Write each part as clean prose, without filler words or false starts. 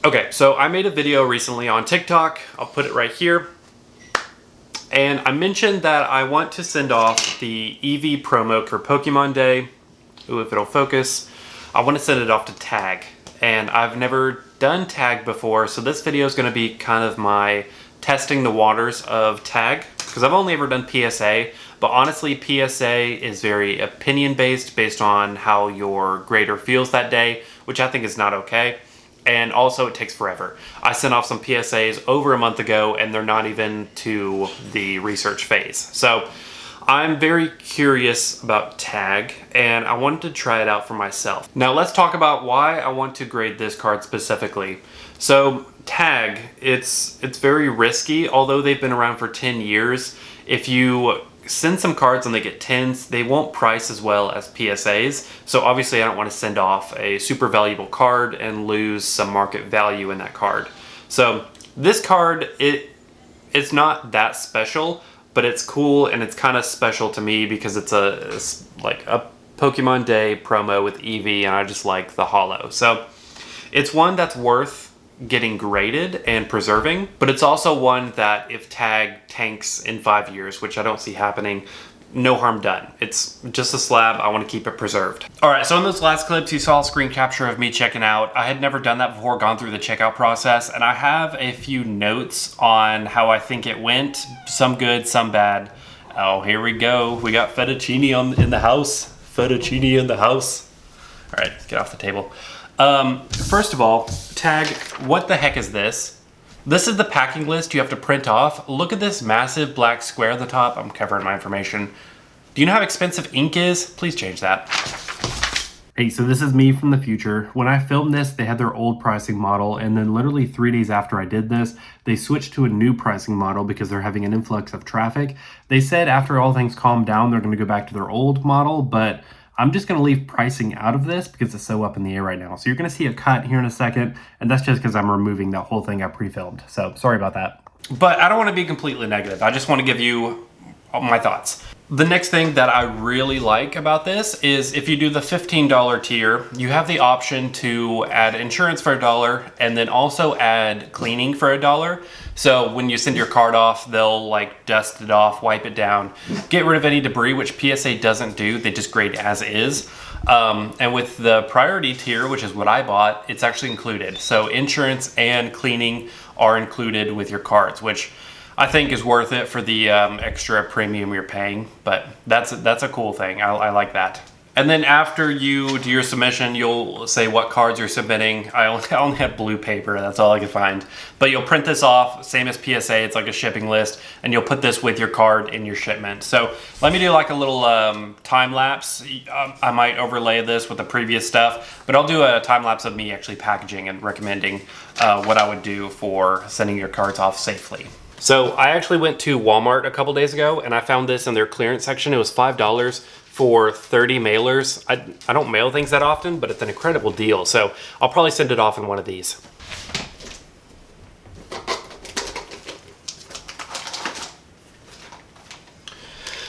Okay, so I made a video recently on TikTok. I'll put it right here. And I mentioned that I want to send off the EV promo for Pokemon Day. Ooh, if it'll focus. I want to send it off to Tag. And I've never done Tag before, so this video is going to be kind of my testing the waters of Tag. Because I've only ever done PSA, but honestly PSA is very opinion based on how your grader feels that day, which I think is not okay. And also it takes forever. I sent off some PSAs over a month ago and they're not even to the research phase. So I'm very curious about Tag and I wanted to try it out for myself. Now let's talk about why I want to grade this card specifically. So Tag, it's very risky, although they've been around for 10 years. If you send some cards and they get 10s, they won't price as well as PSAs. So obviously I don't want to send off a super valuable card and lose some market value in that card. So this card, it's not that special, but it's cool and it's kind of special to me because it's like a Pokemon Day promo with Eevee and I just like the holo. So it's one that's worth getting graded and preserving, but it's also one that if Tag tanks in 5 years, which I don't see happening, no harm done. It's just a slab. I want to keep it preserved. All right, so in those last clips, you saw a screen capture of me checking out. I had never done that before, gone through the checkout process, and I have a few notes on how I think it went. Some good, some bad. Oh, here we go. We got fettuccine in the house. Fettuccine in the house. All right, get off the table. First of all, Tag, what the heck is this? This is the packing list you have to print off. Look at this massive black square at the top. I'm covering my information. Do you know how expensive ink is? Please change that. Hey, so this is me from the future. When I filmed this, they had their old pricing model, and then literally 3 days after I did this, they switched to a new pricing model because they're having an influx of traffic. They said after all things calm down, they're going to go back to their old model, but I'm just going to leave pricing out of this because it's so up in the air right now. So you're going to see a cut here in a second, and that's just because I'm removing that whole thing I pre-filmed. So sorry about that. But I don't want to be completely negative. I just want to give you my thoughts. The next thing that I really like about this is if you do the $15 tier, you have the option to add insurance for $1 and then also add cleaning for $1. So when you send your card off, they'll like dust it off, wipe it down, get rid of any debris, which PSA doesn't do. They just grade as is. And with the priority tier, which is what I bought, it's actually included. So insurance and cleaning are included with your cards, which I think is worth it for the extra premium you're paying, but that's a cool thing. I like that. And then after you do your submission, you'll say what cards you're submitting. I only have blue paper, that's all I could find. But you'll print this off, same as PSA, it's like a shipping list, and you'll put this with your card in your shipment. So let me do like a little time lapse. I might overlay this with the previous stuff, but I'll do a time lapse of me actually packaging and recommending what I would do for sending your cards off safely. So I actually went to Walmart a couple days ago and I found this in their clearance section. It was $5 for 30 mailers. I don't mail things that often, but it's an incredible deal. So I'll probably send it off in one of these.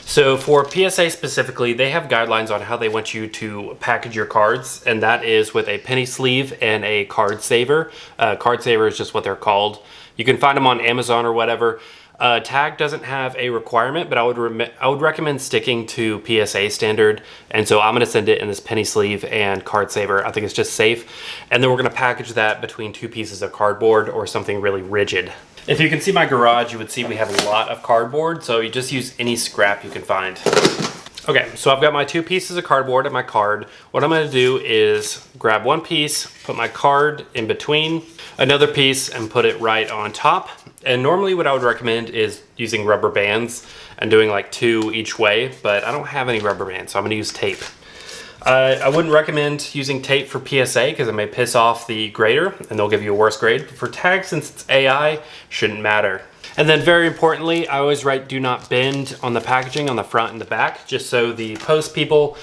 So for PSA specifically, they have guidelines on how they want you to package your cards, and that is with a penny sleeve and a card saver. Card saver is just what they're called. You can find them on Amazon or whatever. Tag doesn't have a requirement, but I would recommend sticking to PSA standard. And so I'm going to send it in this penny sleeve and card saver. I think it's just safe. And then we're going to package that between 2 pieces of cardboard or something really rigid. If you can see my garage, you would see we have a lot of cardboard. So you just use any scrap you can find. Okay, so I've got my 2 pieces of cardboard and my card. What I'm going to do is grab one piece, put my card in between, another piece, and put it right on top. And normally what I would recommend is using rubber bands and doing like 2 each way, but I don't have any rubber bands, so I'm going to use tape. I wouldn't recommend using tape for PSA because it may piss off the grader and they'll give you a worse grade. But for Tag, since it's AI, shouldn't matter. And then very importantly, I always write do not bend on the packaging on the front and the back, just so the post people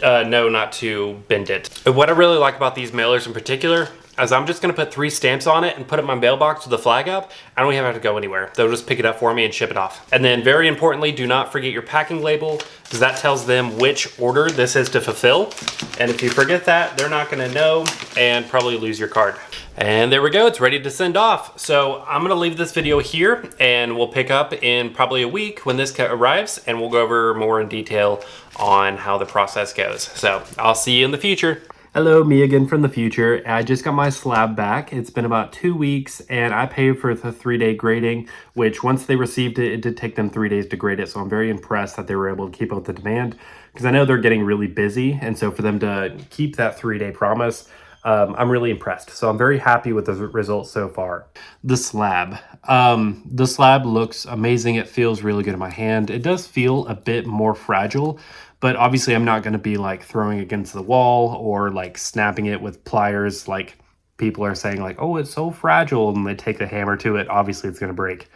know not to bend it. But what I really like about these mailers in particular, as I'm just going to put 3 stamps on it and put it in my mailbox with the flag up. I don't even have to go anywhere. They'll just pick it up for me and ship it off. And then very importantly, do not forget your packing label, because that tells them which order this is to fulfill. And if you forget that, they're not going to know and probably lose your card. And there we go, it's ready to send off. So I'm gonna leave this video here and we'll pick up in probably a week when this arrives, and we'll go over more in detail on how the process goes. So I'll see you in the future. Hello, me again from the future. I just got my slab back. It's been about 2 weeks and I paid for the 3-day grading, which once they received it, it did take them 3 days to grade it. So I'm very impressed that they were able to keep up the demand, because I know they're getting really busy. And so for them to keep that 3-day promise, I'm really impressed. So I'm very happy with the results so far. The slab. The slab looks amazing. It feels really good in my hand. It does feel a bit more fragile, but obviously I'm not going to be like throwing it against the wall or like snapping it with pliers like people are saying, like, oh, it's so fragile, and they take the hammer to it. Obviously it's going to break.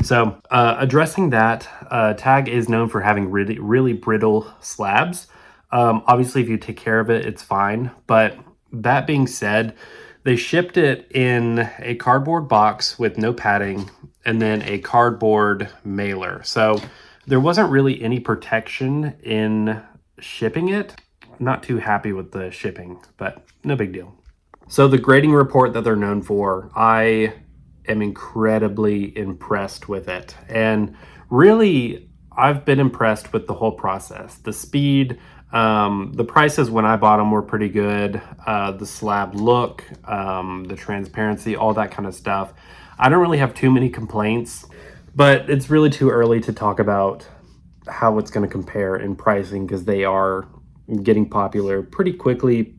So addressing that, Tag is known for having really brittle slabs. Obviously if you take care of it, it's fine. But that being said, they shipped it in a cardboard box with no padding and then a cardboard mailer. So there wasn't really any protection in shipping it. I'm not too happy with the shipping, but no big deal. So the grading report that they're known for, I am incredibly impressed with it. And really, I've been impressed with the whole process. The speed, the prices when I bought them were pretty good. The slab look, the transparency, all that kind of stuff. I don't really have too many complaints, but it's really too early to talk about how it's going to compare in pricing, because they are getting popular pretty quickly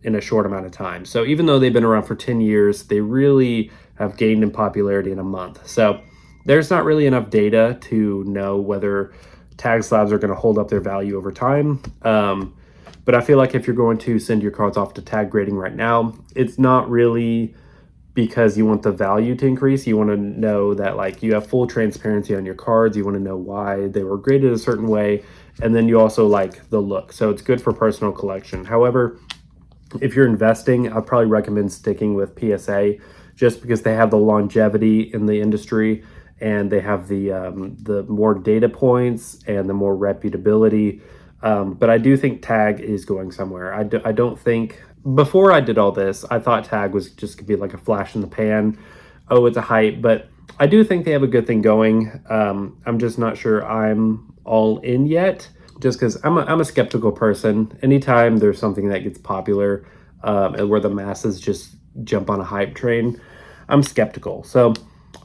in a short amount of time. So even though they've been around for 10 years, they really have gained in popularity in a month. So there's not really enough data to know whether Tag slabs are going to hold up their value over time. But I feel like if you're going to send your cards off to Tag grading right now, it's not really because you want the value to increase. You want to know that like you have full transparency on your cards. You want to know why they were graded a certain way. And then you also like the look. So it's good for personal collection. However, if you're investing, I'd probably recommend sticking with PSA, just because they have the longevity in the industry, and they have the more data points and the more reputability. But I do think Tag is going somewhere. I don't think, before I did all this, I thought Tag was just gonna be like a flash in the pan. Oh, it's a hype, but I do think they have a good thing going. I'm just not sure I'm all in yet, just because I'm a skeptical person. Anytime there's something that gets popular and where the masses just jump on a hype train, I'm skeptical. So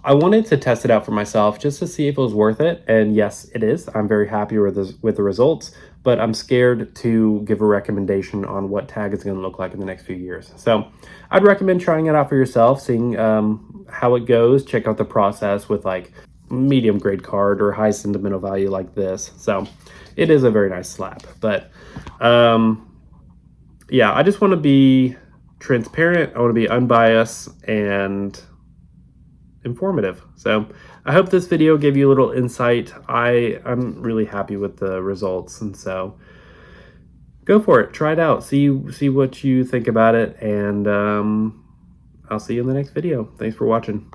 I wanted to test it out for myself just to see if it was worth it. And yes, it is. I'm very happy with the results, but I'm scared to give a recommendation on what Tag is going to look like in the next few years. So I'd recommend trying it out for yourself, seeing how it goes. Check out the process with like medium grade card or high sentimental value like this. So it is a very nice slab. But yeah, I just want to be transparent. I want to be unbiased and informative. So I hope this video gave you a little insight. I'm really happy with the results, and so go for it. Try it out. See what you think about it, and I'll see you in the next video. Thanks for watching.